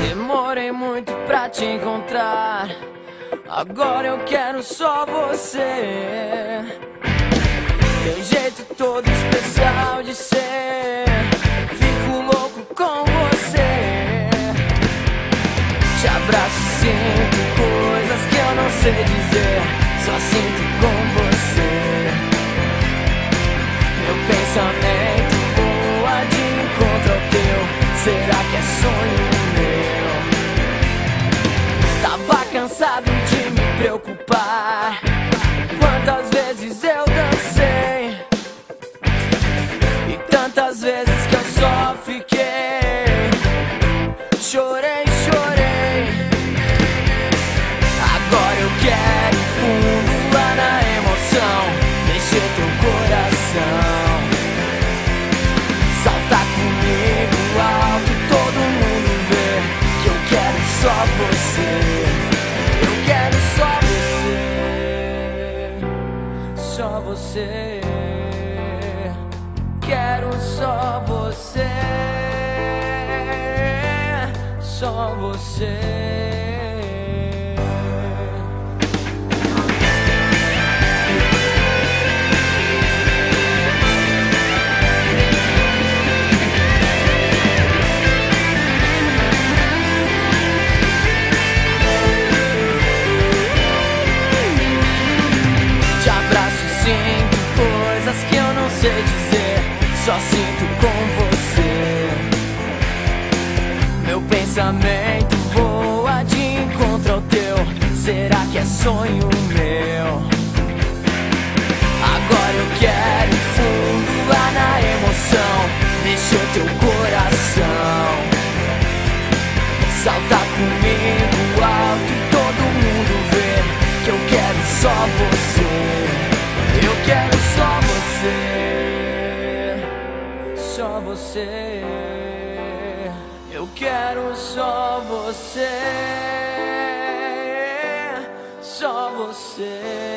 Demorei muito pra te encontrar, agora eu quero só você. Teu jeito todo especial de ser, fico louco com você. Te abraço e sinto coisas que eu não sei dizer, só sinto com você. Meu pensamento voa de encontro ao teu, será que é sonho meu? Tava cansado de me preocupar, quantas vezes eu dancei e tantas vezes que eu só fiquei. Chorei, chorei. Agora eu quero ir fundo lá na emoção, mexer teu coração. Salta comigo alto, todo mundo vê que eu quero só você. Eu quero só você, só você. Quero só você, só você. Te abraço e sinto coisas que eu não sei dizer, só sinto com você. Meu pensamento voa de encontro ao teu, será que é sonho meu? Agora eu quero ir fundo lá na emoção, mexer teu coração. Salta comigo alto, todo mundo vê que eu quero só você. Eu quero só você, só você. Eu quero só você, só você.